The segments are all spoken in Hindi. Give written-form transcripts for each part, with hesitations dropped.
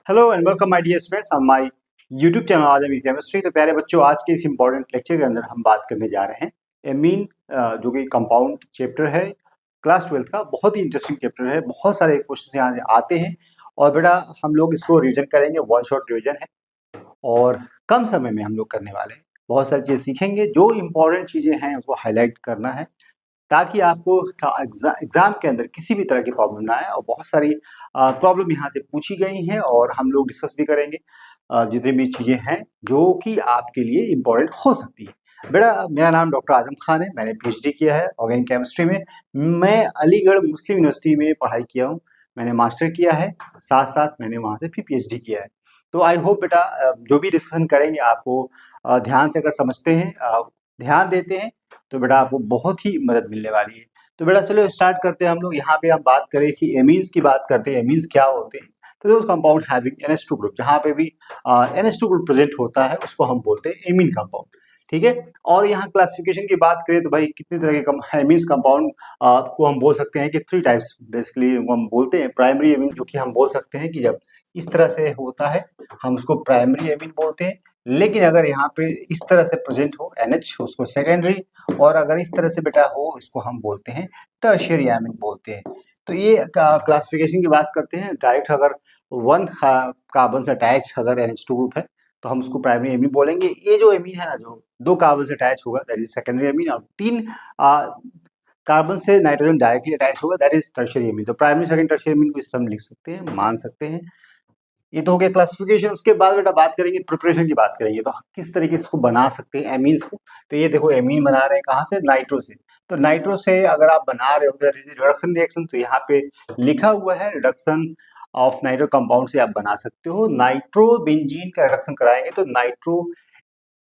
Hello and welcome my dear students on my YouTube channel आज हम केमिस्ट्री। तो प्यारे बच्चों, आज के इस इंपॉर्टेंट लेक्चर के अंदर हम बात करने जा रहे हैं एमीन, जो कि कंपाउंड चैप्टर है क्लास 12 का। बहुत ही इंटरेस्टिंग चैप्टर है, बहुत सारे क्वेश्चन यहाँ से आते हैं और बेटा हम लोग इसको रिवीजन करेंगे। वन शॉट रिवीजन है और कम समय में हम लोग करने वाले हैं। बहुत सारी चीज़ें सीखेंगे, जो इंपॉर्टेंट चीज़ें हैं उसको हाईलाइट करना है ताकि आपको एग्जाम के अंदर किसी भी तरह की प्रॉब्लम ना आए। और बहुत सारी प्रॉब्लम यहाँ से पूछी गई हैं और हम लोग डिस्कस भी करेंगे जितनी भी चीज़ें हैं जो कि आपके लिए इम्पोर्टेंट हो सकती है। बेटा मेरा नाम डॉक्टर आजम खान है, मैंने पीएचडी किया है ऑर्गेनिक केमिस्ट्री में। मैं अलीगढ़ मुस्लिम यूनिवर्सिटी में पढ़ाई किया हूँ, मैंने मास्टर किया है, साथ साथ मैंने वहाँ से फिर पीएचडी किया है। तो आई होप बेटा जो भी डिस्कशन करेंगे आपको ध्यान से अगर समझते हैं, ध्यान देते हैं, तो बेटा आपको बहुत ही मदद मिलने वाली है। तो बेटा चलो स्टार्ट करते हैं हम लोग। यहाँ पे हम बात करें कि एमीन्स की बात करते हैं, एमीन्स क्या होते हैं। तो दोस्त कंपाउंड हैविंग NH2 ग्रुप, जहाँ पे भी NH2 ग्रुप प्रेजेंट होता है उसको हम बोलते हैं एमीन कंपाउंड। ठीक है। और यहाँ क्लासिफिकेशन की बात करें तो भाई कितने तरह के एमीन्स कंपाउंड को हम बोल सकते हैं कि 3 टाइप्स बेसिकली हम बोलते हैं। प्राइमरी एमीन, जो कि हम बोल सकते हैं कि जब इस तरह से होता है हम उसको प्राइमरी एमीन बोलते हैं। लेकिन अगर यहाँ पे इस तरह से प्रेजेंट हो NH, उसको सेकेंडरी। और अगर इस तरह से बेटा हो इसको हम बोलते हैं टर्शियरी एमीन बोलते हैं। तो ये क्लासिफिकेशन की बात करते हैं। डायरेक्ट अगर वन कार्बन से अटैच अगर NH2 ग्रुप है तो हम उसको प्राइमरी एमीन बोलेंगे। ये जो एमीन है ना, जो 2 कार्बन से अटैच होगा दैट इज सेकेंडरी एमीन, और 3 कार्बन से नाइट्रोजन डायरेक्टली अटैच होगा दैट इज टर्शियरी एमीन। तो प्राइमरी सेकेंड टर्शियरी एमीन को इस तरह हम लिख सकते हैं, मान सकते हैं। ये तो हो गया क्लासिफिकेशन। उसके बाद बेटा बात करेंगे प्रिपरेशन की, बात करेंगे तो किस तरीके से इसको बना सकते हैं एमीन्स को। तो ये देखो एमीन बना रहे हैं कहाँ से, नाइट्रो से। तो नाइट्रो से अगर आप बना रहे हो दैट इज रिडक्शन रिएक्शन, तो यहाँ पे लिखा हुआ है रिडक्शन ऑफ नाइट्रो कंपाउंड से आप बना सकते हो। नाइट्रो बेंजीन का रिडक्शन कराएंगे तो नाइट्रो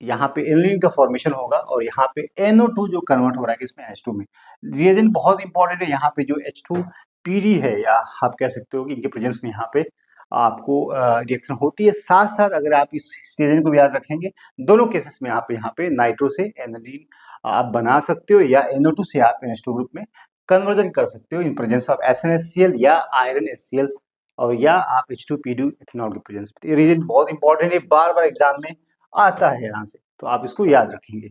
यहाँ पे एनिलीन का फॉर्मेशन होगा और यहाँ पे NO2 जो कन्वर्ट हो रहा है किसमें, NH2 में। रिएजेंट बहुत इंपॉर्टेंट है। यहाँ पे जो H2PD है, या आप कह सकते हो कि इनके प्रेजेंस में यहाँ पे आपको रिएक्शन होती है। साथ साथ अगर आप इस रिएजेंट को भी याद रखेंगे, दोनों केसेस में आप यहाँ पे नाइट्रो से एनिलीन आप बना सकते हो या NO2 से आप NH2 ग्रुप में कन्वर्जन कर सकते हो इन प्रेजेंस ऑफ SnHCl या आयरन HCl, और या आप H2PD इथेनॉल के प्रेजेंस में। रिएजेंट बहुत इंपॉर्टेंट है, बार बार एग्जाम में आता है यहाँ से, तो आप इसको याद रखेंगे।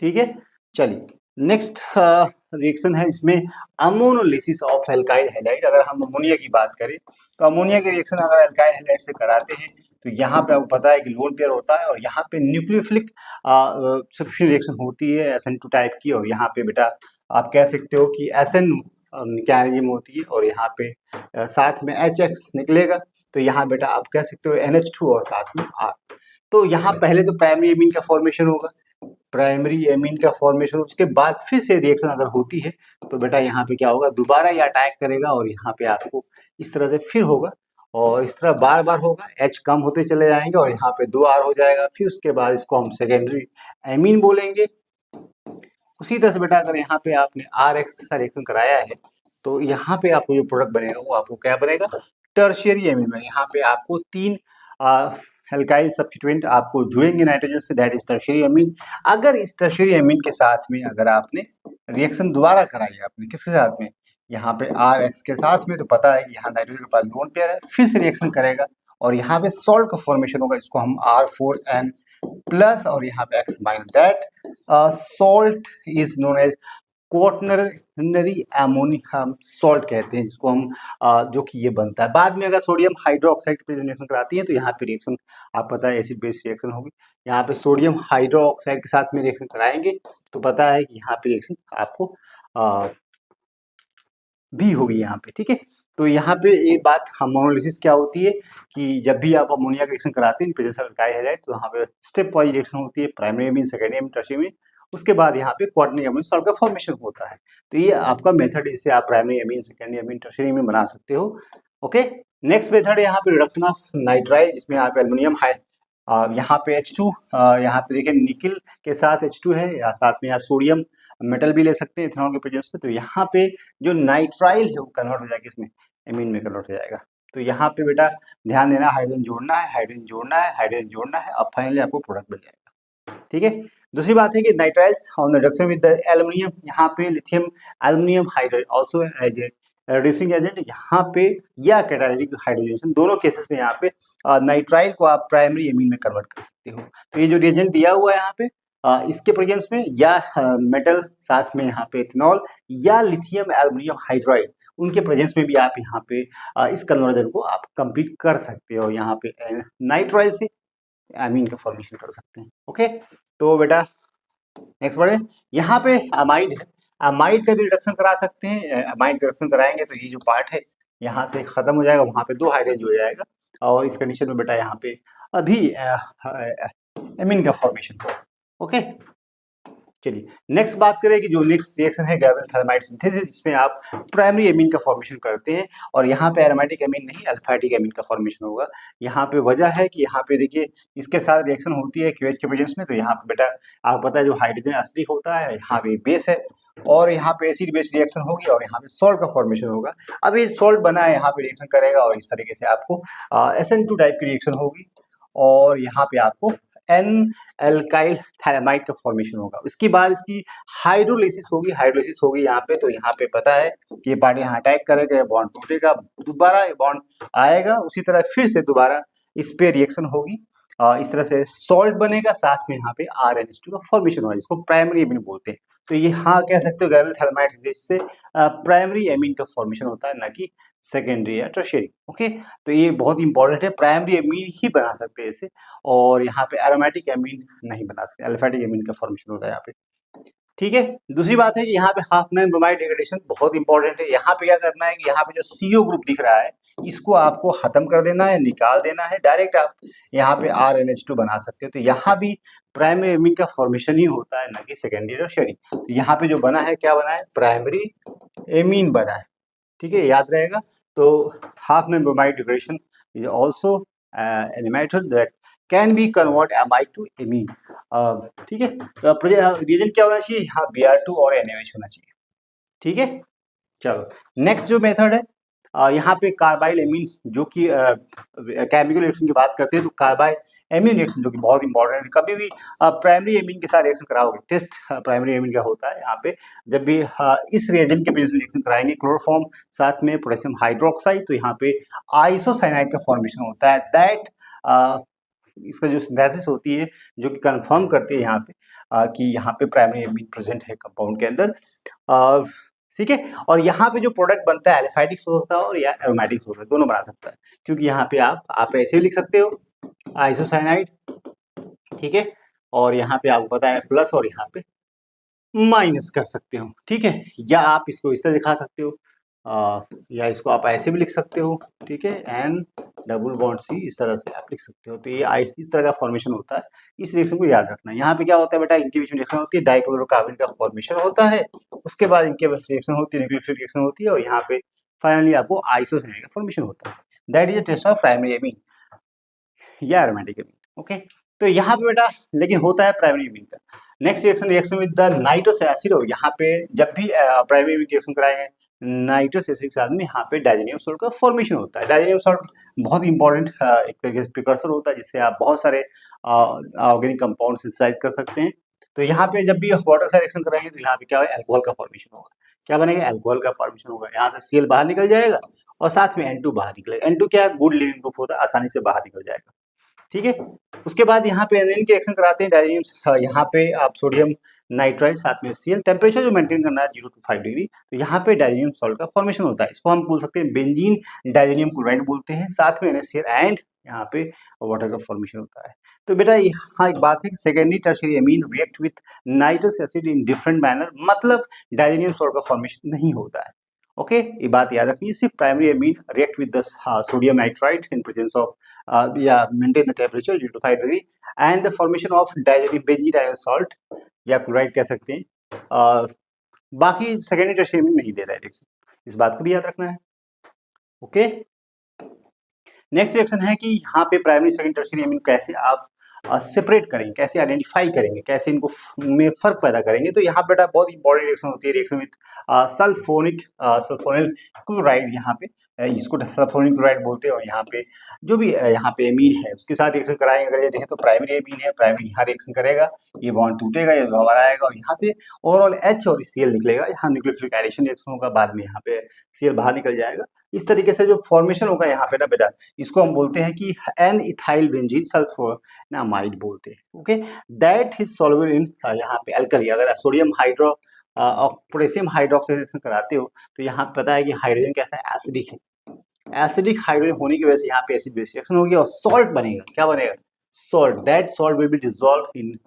ठीक है, चलिए नेक्स्ट रिएक्शन है इसमें अमोनोलिसिस ऑफ एल्काइल हैलाइड। अगर हम अमोनिया की बात करें तो अमोनिया के रिएक्शन अगर एल्काइल हैलाइड से कराते हैं तो यहाँ पे आपको पता है कि लोन पेयर होता है और यहाँ पे न्यूक्लियोफिलिक सब्स्टिट्यूशन रिएक्शन होती है SN2 टाइप की। और यहाँ पे बेटा आप कह सकते हो कि SN मैकेनिज्म होती है और यहाँ पे साथ में HX निकलेगा। तो यहाँ बेटा आप कह सकते हो NH2 और साथ में R। तो यहाँ पहले तो प्राइमरी एमीन का फॉर्मेशन होगा, प्राइमरी एमीन का फॉर्मेशन, उसके बाद फिर से रिएक्शन अगर होती है तो बेटा यहाँ पे क्या होगा, दोबारा ये अटैक करेगा और यहाँ पे आपको इस तरह से फिर होगा और इस तरह बार बार होगा। H कम होते चले जाएंगे और यहाँ पे 2R हो जाएगा। फिर उसके बाद इसको हम सेकेंडरी एमीन बोलेंगे। उसी तरह से बेटा अगर यहाँ पे आपने RX के साथ रिएक्शन कराया है तो यहाँ पे आपको जो प्रोडक्ट बनेगा वो आपको क्या बनेगा, टर्शियरी एमीन में। यहाँ पे आपको 3 एल्काइल सब्स्टिट्यूएंट आपको जुड़ेंगे नाइट्रोजन से, दैट इज टर्शियरी एमीन। अगर इस टर्शियरी एमीन के साथ में अगर आपने रिएक्शन दोबारा कराई आपने किसके साथ में, यहाँ पे RX के साथ में, तो पता है कि यहाँ नाइट्रोजन के पास लोन पेयर है, फिर से रिएक्शन करेगा और यहाँ पे सॉल्ट का फॉर्मेशन होगा, इसको हम R4N प्लस और यहाँ पे X minus. That salt is known as quaternary ammonium salt कहते हैं, जिसको हम जो कि ये बनता है। बाद में अगर सोडियम हाइड्रोक्साइड की रिएक्शन कराती है तो यहाँ पे रिएक्शन आप पता है एसिड बेस रिएक्शन होगी। यहाँ पे सोडियम हाइड्रोक्साइड के साथ में रिएक्शन कराएंगे तो पता है कि यहाँ पे रिएक्शन आपको भी होगी यहाँ पे। ठीक है, तो यहाँ पे एक बात अमोनोलिसिस क्या होती है कि जब भी आप अमोनिया का रिएक्शन कराते हैं प्रेजेंस ऑफ एल्काइल हैलाइड तो यहाँ पे स्टेप वाइज रिएक्शन होती है, primary amine, secondary amine, tertiary amine, उसके बाद यहाँ पे क्वाटरनरी एमीन सॉल्ट का फॉर्मेशन होता है। तो ये आपका मेथड, इससे आप primary amine, secondary amine, tertiary amine बना सकते हो। ओके, नेक्स्ट मेथड है यहाँ पे रिडक्शन ऑफ नाइट्राइल, जिसमें यहाँ पे एल्युमिनियम है, यहाँ पे H2, यहाँ पे देखिए निकिल के साथ H2 है, या साथ में यहाँ सोडियम मेटल भी ले सकते हैं इथेनॉल के प्रेजेंस में। तो यहाँ पे जो नाइट्राइल है वो कन्वर्ट हो जाएगा इसमें एमीन में कन्वर्ट हो जाएगा। तो यहाँ पे बेटा ध्यान देना, हाइड्रोजन जोड़ना है, हाइड्रोजन जोड़ना है, हाइड्रोजन जोड़ना है, अब फाइनली आपको प्रोडक्ट मिल जाएगा। ठीक है, दूसरी बात है कि nitriles on reduction with aluminium, यहाँ पे lithium aluminium hydride also as reducing agent यहाँ पे या कैटालिटिक हाइड्रोजनेशन, दोनों केसेस में यहाँ पे नाइट्राइल को आप प्राइमरी एमीन में कन्वर्ट कर सकते हो। तो ये जो रिएजेंट दिया हुआ है यहाँ पे इसके प्रेजेंस में या मेटल साथ में यहाँ पे इथेनॉल या लिथियम एल्युमिनियम हाइड्राइड, उनके प्रेजेंस में भी आप यहाँ पे इस कन्वर्जन को आप कंप्लीट कर सकते हो। यहाँ पे नाइट्राइल से एमीन का फॉर्मेशन कर सकते हैं। ओके, तो बेटा नेक्स्ट बढ़े, यहाँ पे अमाइड है, अमाइड का भी रिडक्शन करा सकते हैं। अमाइड का रिडक्शन कराएंगे तो ये जो पार्ट है यहाँ से खत्म हो जाएगा, वहाँ पे 2 हाइड्रोजन हो जाएगा और इस कंडीशन में बेटा यहाँ पे अभी एमीन का फॉर्मेशन होगा। ओके, चलिए नेक्स्ट बात करें कि जो नेक्स्ट रिएक्शन है गैब्रियल थायमाइड सिंथेसिस, जिसमें आप प्राइमरी एमीन का फॉर्मेशन करते हैं और यहाँ पे एरोमेटिक एमीन नहीं अल्फाटिक एमीन का फॉर्मेशन होगा। यहाँ पे वजह है कि यहाँ पे देखिए इसके साथ रिएक्शन होती है क्यूएच के प्रेजेंस में, तो यहाँ पे बेटा आपको पता है जो हाइड्रोजन असली होता है यहाँ पे बेस है और यहाँ पे एसिड बेस रिएक्शन होगी और यहाँ पे सॉल्ट का फॉर्मेशन होगा। अब ये सॉल्ट बना है यहाँ पे रिएक्शन करेगा और इस तरीके से आपको SN2 टाइप की रिएक्शन होगी और यहाँ पे आपको एन एल्काइल थायमाइड का फॉर्मेशन होगा। इसके बाद इसकी हाइड्रोलिसिस होगी यहाँ पे, तो यहाँ पे पता है कि ये पार्ट यहाँ अटैक करेगा, बॉन्ड टूटेगा, दोबारा बॉन्ड आएगा, उसी तरह फिर से दोबारा इस पे रिएक्शन होगी, इस तरह से सॉल्ट बनेगा, साथ में यहाँ पे RNH2 का फॉर्मेशन होगा, जिसको प्राइमरी एमीन बोलते हैं। तो ये हाँ कह सकते हो गैब्रियल थायमाइड जिससे प्राइमरी एमीन का फॉर्मेशन होता है, ना कि सेकेंडरी या टर्शियरी। ओके, तो ये बहुत इंपॉर्टेंट है, प्राइमरी एमीन ही बना सकते हैं इसे और यहाँ पे एरोमेटिक एमीन नहीं बना सकते, अल्फाटिक एमीन का फॉर्मेशन होता है यहाँ पे। ठीक है, दूसरी बात है कि यहाँ पे हाफ मैन ब्रोमाइड डिग्रेडेशन बहुत इंपॉर्टेंट है। यहाँ पे क्या करना है कि यहाँ पे जो CO ग्रुप दिख रहा है इसको आपको खत्म कर देना है, निकाल देना है, डायरेक्ट आप यहाँ पे RNH2 बना सकते हो। तो यहाँ भी प्राइमरी एमीन का फॉर्मेशन ही होता है, ना कि सेकेंडरी और टर्शियरी। तो यहाँ पे जो बना है क्या बना है, प्राइमरी एमीन बना है। ठीक है, याद रहेगा। तो half man bromide degradation is also an method that can be convert amide to amine। ठीक है, तो रिएजेंट क्या होना चाहिए यहाँ Br2 और NaOH होना चाहिए। ठीक है, चलो नेक्स्ट जो मेथड है यहाँ पे कार्बाइल एमीन, जो कि केमिकल रिएक्शन की बात करते हैं तो कार्बाइल एमीन रिएक्शन जो कि बहुत इंपॉर्टेंट है। कभी भी प्राइमरी एमीन के साथ रिएक्शन कराओगे, टेस्ट प्राइमरी एमीन का होता है यहाँ पे, जब भी इस रिएजेंट के बेस में रिएक्शन कराएंगे क्लोरोफॉर्म साथ में पोटेशियम हाइड्रोक्साइड, तो यहाँ पे आइसोसाइनाइड का फॉर्मेशन होता है। दैट इसका जो सिंथेसिस होती है जो कि कंफर्म करती है यहाँ पे कि यहाँ पे प्राइमरी एमीन प्रेजेंट है कंपाउंड के अंदर। ठीक है, और यहाँ पे जो प्रोडक्ट बनता है एल्फाइटिक सोर्स होता है और या एरोमेटिक सोर्स है, दोनों बना सकता है, क्योंकि यहाँ पे आप ऐसे भी लिख सकते हो आइसोसाइनाइड। ठीक है, और यहाँ पे आपको पता है प्लस और यहाँ पे माइनस कर सकते हो। ठीक है, या आप इसको इस तरह दिखा सकते हो या इसको आप ऐसे भी लिख सकते हो। ठीक है, N⋅C इस तरह से आप लिख सकते हो। तो ये इस तरह का फॉर्मेशन होता है, इस रिएक्शन को याद रखना। यहाँ पे क्या होता है बेटा, इनके बीच में रिएक्शन होती है, डाइक्लोरोकार्बन का फॉर्मेशन होता है, उसके बाद इनके बीच रिएक्शन होती है, न्यूक्लियोफिलिक रिएक्शन होती है और यहाँ पे फाइनली आपको आइसोसाइनाइड का फॉर्मेशन होता है। That is a test of primary amine या एरोमेटिक एमीन। ओके, तो यहाँ पे बेटा लेकिन होता है प्राइमरी एमीन का। Next reaction with the nitrous acid, और यहाँ पे जब भी प्राइमरी एमीन रिएक्शन कराएंगे नाइट्रस एसिड के साथ में यहाँ पे डायजेनियम सॉल्ट का फॉर्मेशन होता है। डायजेनियम सॉल्ट बहुत इंपॉर्टेंट एक तरीके से प्रिकर्सर होता है, जिससे आप बहुत सारे ऑर्गेनिक कंपाउंड सिंथेसाइज कर सकते हैं। तो यहाँ पे जब भी वाटर से रिएक्शन कराएंगे तो यहाँ पे क्या है, अल्कोहल का फॉर्मेशन होगा। क्या बनेगा, अल्कोहल का फॉर्मेशन होगा। यहाँ से Cl बाहर निकल जाएगा और साथ में N2 बाहर निकलेगा। N2 क्या है, गुड लिविंग ग्रुप होता है, आसानी से बाहर निकल जाएगा। ठीक है, उसके बाद यहाँ पे एनिलीन के रिएक्शन कराते हैं डायजेनियम, यहाँ पे आप सोडियम नाइट्राइड साथ में Cl, टेम्परेचर जो मेंटेन करना है 0 to 5 डिग्री, तो यहाँ पे डायजेनियम सॉल्ट का फॉर्मेशन होता है। इसको हम बोल सकते हैं बेंजीन डायजेनियम क्लोराइड बोलते हैं, साथ में NaCl एंड यहाँ पे वाटर का फॉर्मेशन होता है। तो बेटा यहाँ एक बात है कि secondary tertiary amine react with nitrous acid in different manner, मतलब डायजेनियम सॉल्ट का फॉर्मेशन नहीं होता है। ओके, ये बात याद रखनी है। सिर्फ primary amine react with the sodium nitride in presence of maintain the temperature 0 to 5 degree and the formation of benzene salt या क्लोराइड कह सकते हैं। बाकी सेकेंडरी टर्शियरी एमीन नहीं दे रहा है रिएक्शन, इस बात को भी याद रखना है। ओके, नेक्स्ट रिएक्शन है कि यहाँ पे प्राइमरी सेकेंडरी टर्शियरी एमीन कैसे आप सेपरेट करेंगे, कैसे आइडेंटिफाई करेंगे, कैसे इनको में फर्क पैदा करेंगे। तो यहाँ बेटा बहुत इंपॉर्टेंट रिएक्शन होती है, रिएक्शन विद सल्फोनिल क्लोराइड यहाँ पे, इसको सल्फोनिक क्लोराइड बोलते हैं। और यहाँ पे जो भी यहाँ पे एमीन है उसके साथ रिएक्शन कराएंगे। अगर ये देखें तो प्राइमरी एमीन है, प्राइमरी यहाँ रिएक्शन करेगा, ये बॉन्ड टूटेगा, ये बाहर आएगा और यहाँ से ओवरऑल H और Cl निकलेगा। यहाँ न्यूक्लियोफिलिक एडिशन रिएक्शन होगा, बाद में यहाँ पे Cl बाहर निकल जाएगा। इस तरीके से जो फॉर्मेशन होगा यहाँ पे ना बेटा, इसको हम बोलते हैं कि एन इथाइल बेंजीन सल्फोनामाइड बोलते हैं। Okay, that is soluble in यहाँ पे अल्कली। अगर सोडियम हाइड्रो और पोटेशियम हाइड्रोक्साइड रिएक्शन कराते हो तो यहाँ पता है कि हाइड्रोजन कैसा है, एसिडिक है। एसिडिक हाइड्रोजन होने की वजह से यहाँ पे एसिड बेस रिएक्शन होगी और सॉल्ट बनेगा। क्या बनेगा? Salt. That salt will be dissolve in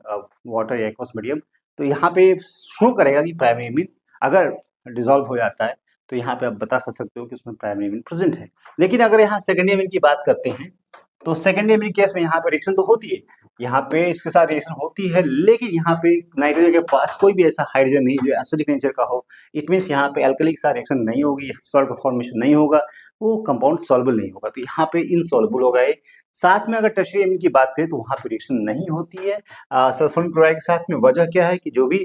water या एक्वस मीडियम। तो यहाँ पे शो करेगा कि प्राइमरी एमीन अगर डिसॉल्व हो जाता है तो यहाँ पे आप बता कर सकते हो कि उसमें प्राइमरी एमीन प्रेजेंट है। लेकिन अगर यहाँ सेकेंडरी एमीन की बात करते हैं तो सेकेंडरी एमीन केस में यहाँ पे रिएक्शन तो होती है, यहाँ पे इसके साथ रिएक्शन होती है, लेकिन यहाँ पे नाइट्रोजन के पास कोई भी ऐसा हाइड्रोजन नहीं जो एसिडिक नेचर का हो। इट मीन्स यहाँ पे अल्कली के साथ रिएक्शन नहीं होगी, सॉल्ट का फॉर्मेशन नहीं होगा, वो कंपाउंड सॉल्युबल नहीं होगा, तो यहाँ पे इनसॉल्युबल होगा ये। साथ में अगर टर्शियरी एमीन की बात करें तो वहाँ पे रिएक्शन नहीं होती है सल्फोनिक क्लोराइड के साथ में। वजह क्या है कि जो भी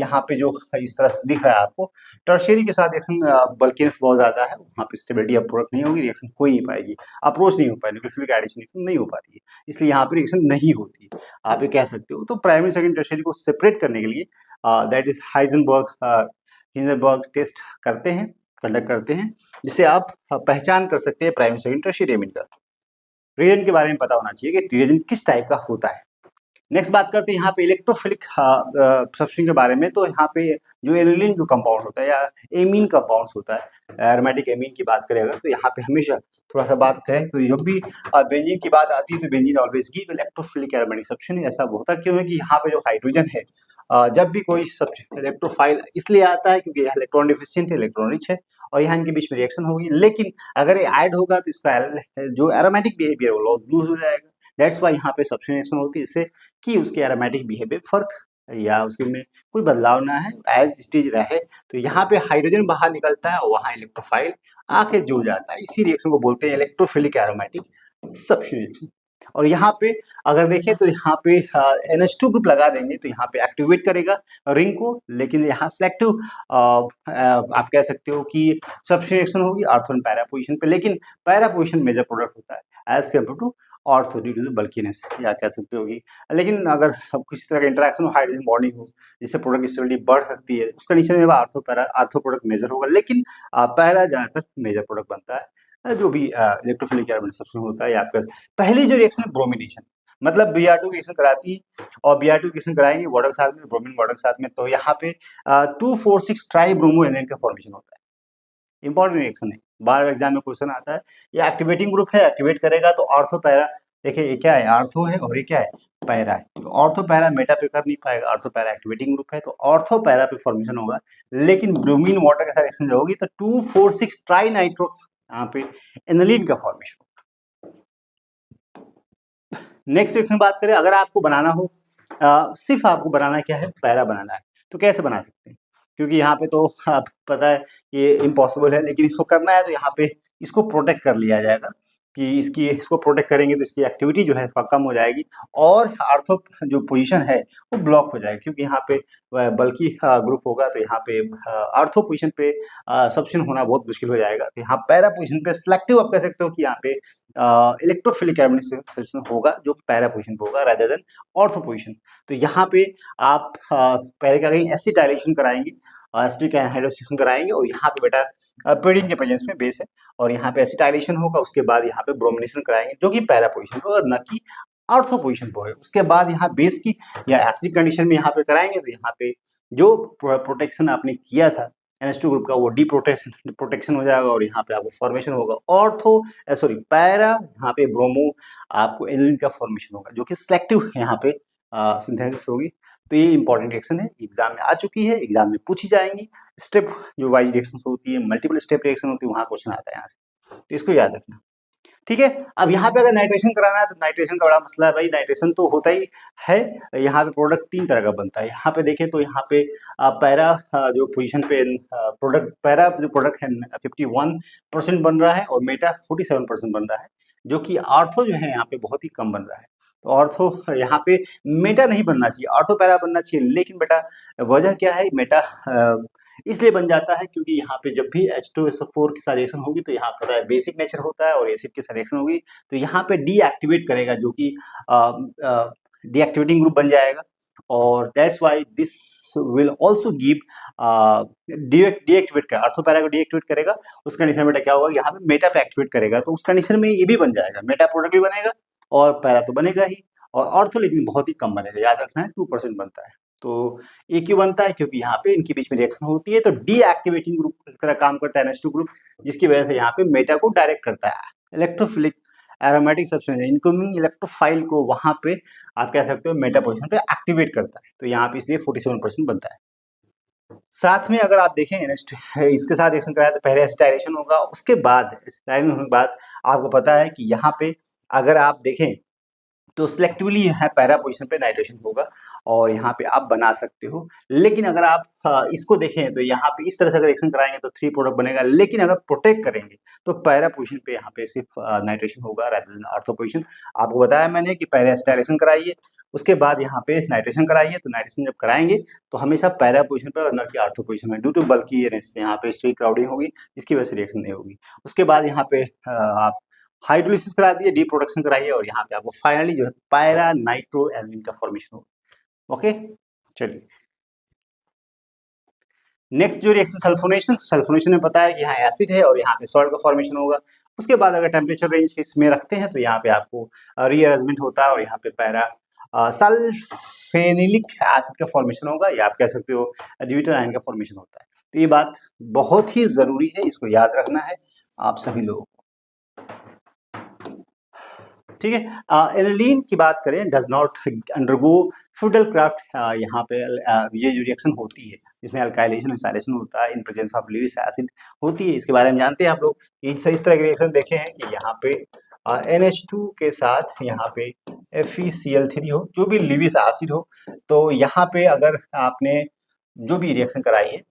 यहाँ पे जो इस तरह से दिख रहा है आपको, टर्शियरी के साथ रिएक्शन बल्किनेस बहुत ज्यादा है, वहाँ पे स्टेबिलिटी अप्रोच नहीं होगी, रिएक्शन हो ही नहीं पाएगी, अप्रोच नहीं हो पाएगी, न्यूक्लियोफिलिक एडिशन रिएक्शन नहीं हो पाती है, इसलिए यहाँ पे रिएक्शन नहीं होती है, आप ये कह सकते हो। तो प्राइमरी सेकेंड टर्शियरी को सेपरेट करने के लिए दैट इज हाइजेनबर्ग टेस्ट करते हैं, कंडक्ट करते हैं, जिससे आप पहचान कर सकते हैं प्राइमरी सेकेंड टर्शियरी एमीन का। रिएजेंट के बारे में पता होना चाहिए कि रिएजेंट किस टाइप का होता है। नेक्स्ट बात करते हैं यहाँ पे इलेक्ट्रोफिलिक सब्स्टिट्यूशन के बारे में। तो यहाँ पे जो एनिलीन जो कंपाउंड होता है या एमीन कंपाउंड होता है, एरोमेटिक एमीन की बात करें अगर, तो यहाँ पे हमेशा थोड़ा सा बात करें तो जब भी बेंजीन की बात आती है तो benzene always give electrophilic aromatic substitution. ऐसा होता क्यों है कि यहाँ पे जो हाइड्रोजन है जब भी कोई इलेक्ट्रोफाइल इसलिए आता है क्योंकि यह इलेक्ट्रॉन डिफिशिएंट है, इलेक्ट्रॉन रिच है और यहाँ इनके बीच में रिएक्शन होगी। लेकिन अगर ये ऐड होगा तो इसका जो एरोमेटिक बिहेवियर वो लूज हो जाएगा। दैट्स वाई यहाँ पे सब्स्टिट्यूशन रिएक्शन होती है, इससे कि उसके एरोमेटिक बिहेवियर फर्क या उसमें कोई बदलाव ना है, एज स्टेज रहे। तो यहाँ पे हाइड्रोजन बाहर निकलता है और वहाँ इलेक्ट्रोफाइल आके जुड़ जाता है, इसी रिएक्शन को बोलते हैं इलेक्ट्रोफिलिक एरोमेटिक सब्स्टिट्यूशन रिएक्शन। और यहाँ पे अगर देखें तो यहाँ पे NH2 ग्रुप लगा देंगे तो यहाँ पे एक्टिवेट करेगा रिंग को, लेकिन यहाँ सिलेक्टिव आप कह सकते हो कि सब्स्टिट्यूशन रिएक्शन होगी ऑर्थो एंड पैरा पोजीशन पे, लेकिन पैरा पोजीशन मेजर प्रोडक्ट होता है as compared to ortho due to bulkiness या कह सकते होगी। लेकिन अगर किसी तरह का इंटरेक्शन हो, हाइड्रोजन बॉन्डिंग हो, जिससे प्रोडक्ट स्टेबिलिटी बढ़ सकती है, उस कंडीशन में आर्थो प्रोडक्ट मेजर होगा, लेकिन पैरा ज्यादातर मेजर प्रोडक्ट बनता है। जो भी इलेक्ट्रोफिलिक एरोमेटिक सब्स्टिट्यूशन होता है। आपका पहली जो रिएक्शन है ब्रोमिनेशन, मतलब Br2 रिएक्शन कराती है और Br2 रिएक्शन कराएंगे वाटर के साथ में, ब्रोमीन वाटर के साथ में, तो यहाँ पे 2,4,6 ट्राई ब्रोमो एनाइन का फॉर्मेशन होता है। इंपॉर्टेंट रिएक्शन है, बार एग्जाम में क्वेश्चन आता है। ये एक्टिवेटिंग ग्रुप है, एक्टिवेट करेगा तो ऑर्थो पैरा, देखिए ये क्या है, आर्थो है और ये क्या है, पैरा है। तो ऑर्थो पैरा मेटा पे कर नहीं पाएगा, ऑर्थो पैरा एक्टिवेटिंग ग्रुप है तो ऑर्थो पैरा पे फॉर्मेशन होगा। लेकिन ब्रोमीन वाटर के साथ रिएक्शन जो होगी तो 2,4,6 ट्राई नाइट्रो यहाँ पे एनिलीन का फॉर्मेशन। नेक्स्ट रिएक्शन बात करें, अगर आपको बनाना हो सिर्फ आपको बनाना क्या है, पैरा बनाना है, तो कैसे बना सकते हैं? क्योंकि यहाँ पे तो आप पता है ये इम्पॉसिबल है, लेकिन इसको करना है तो यहाँ पे इसको प्रोटेक्ट कर लिया जाएगा कि इसको प्रोटेक्ट करेंगे तो इसकी एक्टिविटी जो है कम हो जाएगी और आर्थो जो पोजीशन है वो ब्लॉक हो जाएगी, क्योंकि यहाँ पे बल्कि ग्रुप होगा तो यहाँ पे आर्थो पोजीशन पे सब्स्टिट्यूशन होना बहुत मुश्किल हो जाएगा। तो यहाँ पैरा पोजीशन पे सिलेक्टिव आप कह सकते हो कि यहाँ पे इलेक्ट्रोफिलिक एरोमेटिक सब्स्टिट्यूशन होगा जो पैरा पोजीशन पे होगा रादर देन ऑर्थो पोजीशन। तो यहाँ पे आप पहले क्या करेंगे, एसिटाइलेशन कराएंगे, एसिटिक एनहाइड्रोक्साइड कराएंगे और यहाँ पे बेटा पेरिन के प्रेजेंस में बेस है और यहाँ पे एसिटाइलेशन होगा, उसके बाद यहाँ पे ब्रोमिनेशन कराएंगे जो कि पैरा पोजीशन पे होगा, न कि ऑर्थो पोजीशन पे होगा। उसके बाद यहाँ बेस की या एसिडिक कंडीशन में यहाँ पे कराएंगे तो यहाँ पे जो प्रोटेक्शन आपने किया था NH2 ग्रुप का वो प्रोटेक्शन हो जाएगा और यहाँ पे आपको फॉर्मेशन होगा ऑर्थो पैरा, यहाँ पे ब्रोमो आपको एनिलीन का फॉर्मेशन होगा जो कि सिलेक्टिव यहाँ पे सिंथेसिस होगी। तो ये इंपॉर्टेंट रिएक्शन है, एग्जाम में आ चुकी है, एग्जाम में पूछी जाएंगी। स्टेप जो वाइज रिएक्शन होती है, मल्टीपल स्टेप रिएक्शन होती है, वहां क्वेश्चन आता है यहाँ से, तो इसको याद रखना। ठीक है, अब यहाँ पे अगर नाइट्रेशन कराना है तो नाइट्रेशन का बड़ा मसला है भाई, नाइट्रेशन तो होता ही है। यहाँ पे प्रोडक्ट 3 तरह का बनता है। यहाँ पे देखें तो यहाँ पे पैरा जो पोजीशन पे प्रोडक्ट पैरा जो प्रोडक्ट है 51% बन रहा है और मेटा 47% बन रहा है, जो कि आर्थो जो है यहाँ पे बहुत ही कम बन रहा है। तो ऑर्थो यहाँ पे मेटा नहीं बनना चाहिए, ऑर्थो पैरा बनना चाहिए। लेकिन बेटा वजह क्या है, मेटा इसलिए बन जाता है क्योंकि यहाँ पे जब भी H2SO4 के साथ रिएक्शन होगी तो यहाँ पता है बेसिक नेचर होता है और एसिड के साथ रिएक्शन होगी तो यहाँ पे डीएक्टिवेट करेगा, जो कि डीएक्टिवेटिंग ग्रुप बन जाएगा। और that's why this will also give deactivate का ऑर्थो पैरा को डीएक्टिवेट करेगा। उस कंडीशन में क्या होगा, यहाँ पे मेटा पे एक्टिवेट करेगा तो उस कंडीशन में ये भी बन जाएगा, मेटा प्रोडक्ट भी बनेगा और पैरा तो बनेगा ही, और ऑर्थो लेकिन बहुत ही कम बनेगा, याद रखना है 2% बनता है। तो ये क्यों बनता है, क्योंकि यहाँ पे इनके बीच में रिएक्शन होती है तो डीएक्टिवेटिंग ग्रुप की तरह काम करता है NH2 ग्रुप, जिसकी वजह से यहाँ पे मेटा को डायरेक्ट करता है। Electrophilic aromatic substance incoming electrophile को वहां पे आप कह सकते हो मेटा पोजीशन पे एक्टिवेट करता है, तो यहाँ पे इसलिए 47% बनता है। साथ में अगर आप देखें इसके साथ रिएक्शन कराया तो पहले एसिटाइलेशन होगा, उसके बाद एसिटाइलेशन होने के बाद आपको पता है कि यहाँ पे अगर आप देखें तो सिलेक्टिवली यहाँ पैरा पोजीशन पे नाइट्रेशन होगा और यहाँ पे आप बना सकते हो। लेकिन अगर आप इसको देखें तो यहाँ पे इस तरह से अगर रिएक्शन कराएंगे तो 3 प्रोडक्ट बनेगा, लेकिन अगर प्रोटेक्ट करेंगे तो पैरा पोजीशन पे यहाँ पे सिर्फ नाइट्रेशन होगा रादर देन ऑर्थो पोजीशन। आपको बताया मैंने कि पहले एसिटाइलेशन कराइए, उसके बाद यहाँ पे नाइट्रेशन कराइए, तो नाइट्रेशन जब कराएंगे तो हमेशा पैरा पोजीशन पर न कि ऑर्थो पोजीशन में, ड्यू टू बल्कि यहाँ पे स्ट्री क्राउडिंग होगी जिसकी वजह से रिएक्शन नहीं होगी। उसके बाद यहाँ पे आप हाइड्रोलिसिस करा दिए, डी प्रोडक्शन कराइए और यहाँ पे आपको फाइनली जो है पैरा नाइट्रो एल्यूमिन का फॉर्मेशन होगा। ओके, चलिए नेक्स्ट जो रिएक्शन सल्फोनेशन में पता है कि यहाँ एसिड है और यहाँ पे सॉल्ट का फॉर्मेशन होगा। उसके बाद अगर टेम्परेचर रेंज इसमें रखते हैं तो यहाँ पे आपको रीअरेंजमेंट होता है और यहाँ पे पैरा सल्फेनिलिक एसिड का फॉर्मेशन होगा, या आप कह सकते हो एजिटेट आयन का फॉर्मेशन होता है। तो ये बात बहुत ही जरूरी है, इसको याद रखना है आप सभी लोगों को, ठीक है। एनिलीन की बात करें, डज नॉट अंडरगो फ्यूडलक्राफ्ट, यहाँ पे ये जो रिएक्शन होती है जिसमें अल्काइलेशन और सैलेशन होता है in presence of Lewis acid होती है, इसके बारे में जानते हैं आप लोग। इस तरह के रिएक्शन देखे हैं कि यहाँ पे NH2 के साथ यहाँ पे FeCl3 हो, जो भी लुईस एसिड हो, तो यहाँ पे अगर आपने जो भी रिएक्शन कराई है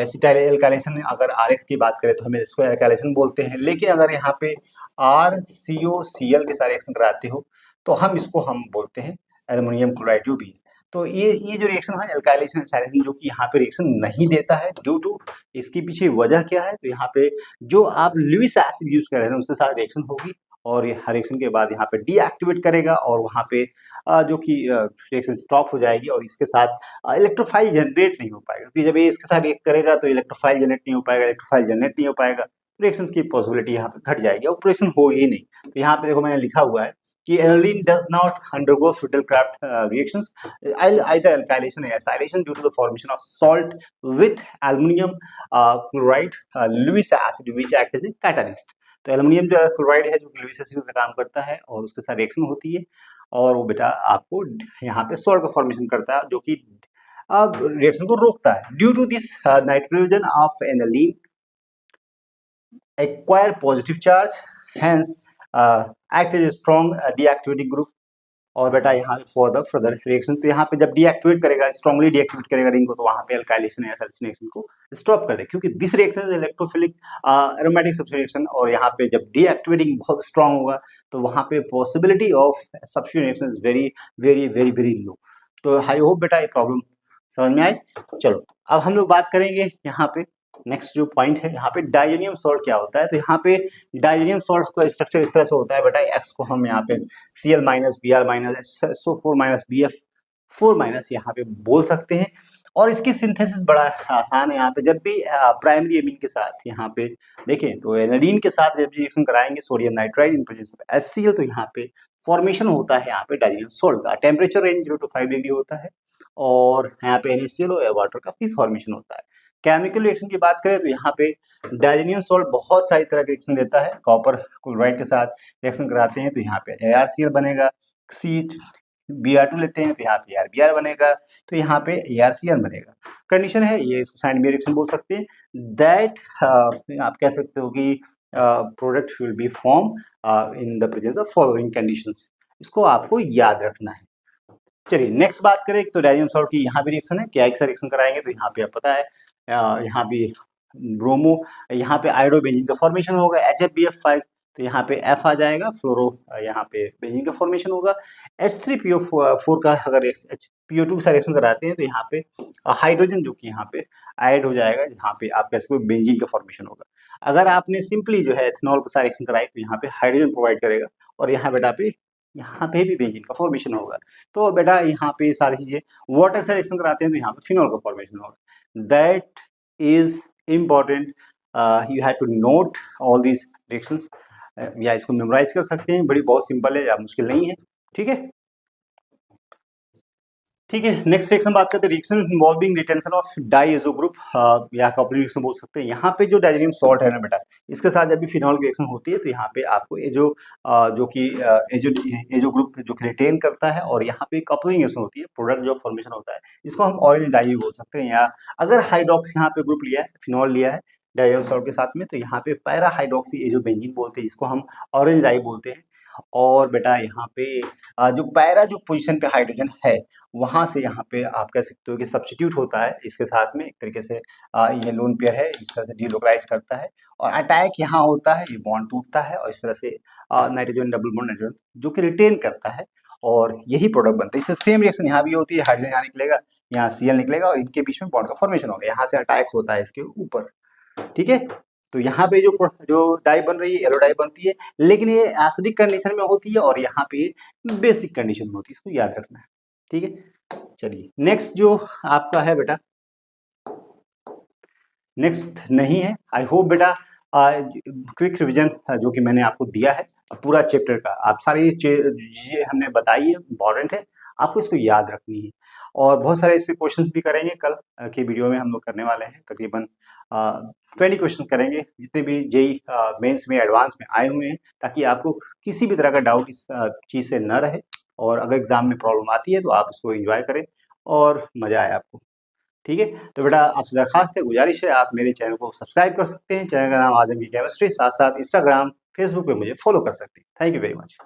एसिटाइल एल्काइलेशन, अगर RX की बात करें तो हमें इसको एल्काइलेशन बोलते हैं, लेकिन अगर यहाँ पे RCOCl के साथ रिएक्शन कराते हो तो हम बोलते हैं एल्युमिनियम क्लोराइड, जो भी। तो ये जो रिएक्शन है एल्काइलेशन एल्काइलेशन, जो कि यहाँ पे रिएक्शन नहीं देता है ड्यू टू, इसके पीछे वजह क्या है, तो यहाँ पे जो आप लुईस एसिड यूज कर रहे हैं उसके साथ रिएक्शन होगी और ये रिएक्शन के बाद यहाँ पे डीएक्टिवेट करेगा और वहाँ पे जो कि रिएक्शन स्टॉप हो जाएगी और इसके साथ इलेक्ट्रोफाइल जनरेट नहीं हो पाएगा, क्योंकि जब ये इसके साथ रिएक्ट करेगा तो इलेक्ट्रोफाइल जनरेट नहीं हो पाएगा, इलेक्ट्रोफाइल जनरेट नहीं हो पाएगा तो रिएक्शन की पॉसिबिलिटी यहाँ पे घट जाएगी, ऑपरेशन हो ही नहीं। तो यहाँ पे देखो मैंने लिखा हुआ है कि aniline does not undergo Friedel Crafts reactions either alkylation or acylation due to the formation of salt with aluminum chloride Lewis acid which act as a catalyst। तो एल्युमिनियम जो क्लोराइड है जो लुईस एसिड का काम करता है और उसके साथ रिएक्शन होती है और वो बेटा आपको यहाँ पे सॉल्ट का फॉर्मेशन करता है जो कि अब रिएक्शन को रोकता है। Due to this nitrogen of aniline acquire positive charge, hence act as a strong deactivating group। और बेटा यहाँ फॉर द फर्दर रिएक्शन, तो यहाँ पे जब डीएक्टिवेट करेगा, स्ट्रांगली डीएक्टिवेट करेगा रिंग को, तो वहाँ पे अल्काइलेशन या सल्फोनेशन रिएक्शन को स्टॉप कर दे, क्योंकि this reaction is electrophilic aromatic substitution और यहाँ पे जब डीएक्टिवेटिंग बहुत स्ट्रांग होगा तो वहाँ पे possibility of substitution reaction is very very very very low. तो आई होप बेटा ये प्रॉब्लम समझ में आई। चलो अब हम लोग बात करेंगे यहाँ पे नेक्स्ट जो पॉइंट है, यहाँ पे डाइजेनियम सॉल्ट क्या होता है। तो यहाँ पे डाइजेनियम सॉल्ट का स्ट्रक्चर इस तरह से होता है बेटा, एक्स को हम यहाँ पे Cl minus Br minus SO4 minus BF4 minus यहाँ पे बोल सकते हैं। और इसकी सिंथेसिस बड़ा आसान है। यहाँ पे जब भी प्राइमरी एमीन के साथ यहाँ पे देखें तो एनाडीन के साथ जब रिएक्शन कराएंगे sodium nitride in presence of HCl, तो यहाँ पे फॉर्मेशन होता है यहाँ पे डाइजेनियम सॉल्ट का। टेम्परेचर रेंज 0 to 5 डिग्री होता है और यहाँ पे NaCl और वाटर का भी फॉर्मेशन होता है। केमिकल रिएक्शन की बात करें तो यहाँ पे डाइजेनियम सॉल्ट बहुत सारी तरह के रिएक्शन देता है। कॉपर क्लोराइड के साथ रिएक्शन कराते हैं तो यहाँ पे ArCl बनेगा, Br2 लेते हैं तो यहाँ पे RBr बनेगा, तो यहाँ पे ArCl बनेगा। कंडीशन है ये, इसको साइड में रिएक्शन बोल सकते हैं, दैट आप कह सकते हो कि product will be form in the presence of following conditions. इसको आपको याद रखना है। चलिए नेक्स्ट बात करें तो डाइजेनियम सॉल्ट की यहाँ भी रिएक्शन है, क्या एक साथ रिएक्शन कराएंगे तो यहाँ पे आप पता है यहाँ भी ब्रोमो, यहाँ पे आयोडोबेंजीन का फॉर्मेशन होगा HFBF5 तो यहाँ पे F आ जाएगा, फ्लोरो यहाँ पे बेंजीन का फॉर्मेशन होगा। H3PO4 का अगर PO2 के साथ रिएक्शन कराते हैं तो यहाँ पे हाइड्रोजन जो कि यहाँ पे ऐड हो जाएगा, जहाँ पे आप कह सकते हो बेंजीन का फॉर्मेशन होगा। अगर आपने सिंपली जो है एथेनॉल के साथ रिएक्शन कराई तो यहाँ पे हाइड्रोजन प्रोवाइड करेगा और यहाँ पे भी बेंजीन का फॉर्मेशन होगा। तो बेटा यहाँ पे सारी चीजें वाटर से रिएक्शन कराते हैं तो यहाँ पे फिनॉल का फॉर्मेशन होगा। That is important, you have to note all these reactions, या इसको मेमोराइज कर सकते हैं, बड़ी बहुत सिंपल है या मुश्किल नहीं है। ठीक है, ठीक है। नेक्स्ट रिएक्शन बात करते हैं, reaction involving retention of diazo group या कपलिंग रिएक्शन बोल सकते हैं। यहाँ पे जो डाइजेनियम सॉल्ट है ना बेटा, इसके साथ जब भी फिनॉल की रिएक्शन होती है तो यहाँ पे आपको ये जो जो कि एजो ग्रुप जो कि रिटेन करता है और यहाँ पे कपलिंग रिएक्शन होती है, प्रोडक्ट जो फॉर्मेशन होता है, इसको हम ऑरेंज डाई बोल सकते हैं। या अगर हाइड्रोक्स यहाँ पे ग्रुप लिया है, फिनॉल लिया है डाइजेनियम सॉल्ट के साथ में, तो यहाँ पे पैरा हाइड्रोक्सी एजो बेंजीन बोलते हैं, जिसको हम ऑरेंज डाई बोलते हैं। और बेटा यहाँ पे जो पैरा जो पोजीशन पे हाइड्रोजन है, वहां से यहाँ पे आप कह सकते हो कि सब्स्टिट्यूट होता है इसके साथ में, एक तरीके से ये लोन पेयर है, इस तरह से डीलोकलाइज करता है और अटैक यहाँ होता है, ये बॉन्ड टूटता है और इस तरह से नाइट्रोजन डबल बॉन्ड नाइट्रोजन जो कि रिटेन करता है और यही प्रोडक्ट बनता है। इससे सेम रिएक्शन यहाँ भी होती है, हाइड्रोजन यहाँ निकलेगा, यहाँ Cl निकलेगा और इनके बीच में बॉन्ड का फॉर्मेशन होगा, यहाँ से अटैक होता है इसके ऊपर। ठीक है, तो यहाँ पे जो डाई बन रही है येलो डाई बनती है, लेकिन ये एसिडिक कंडीशन में होती है और यहाँ पे बेसिक कंडीशन में होती है, इसको याद रखना है। ठीक है, चलिए नेक्स्ट जो आपका है बेटा, नेक्स्ट नहीं है। आई होप बेटा क्विक रिवीजन जो कि मैंने आपको दिया है पूरा चैप्टर का, आप सारी चीजें हमने बताई है, इंपॉर्टेंट है, आपको इसको याद रखनी है। और बहुत सारे ऐसे क्वेश्चंस भी करेंगे कल के वीडियो में, हम लोग करने वाले हैं तकरीबन 20 क्वेश्चन करेंगे, जितने भी जेई मेंस में एडवांस में आए हुए हैं, ताकि आपको किसी भी तरह का डाउट इस चीज़ से न रहे और अगर एग्जाम में प्रॉब्लम आती है तो आप उसको एंजॉय करें और मजा आए आपको। ठीक है, तो बेटा आपसे दरखास्त है, गुजारिश है, आप मेरे चैनल को सब्सक्राइब कर सकते हैं। चैनल का नाम आजम की केमिस्ट्री, साथ साथ इंस्टाग्राम फेसबुक पे मुझे फॉलो कर सकते हैं। Thank you very much.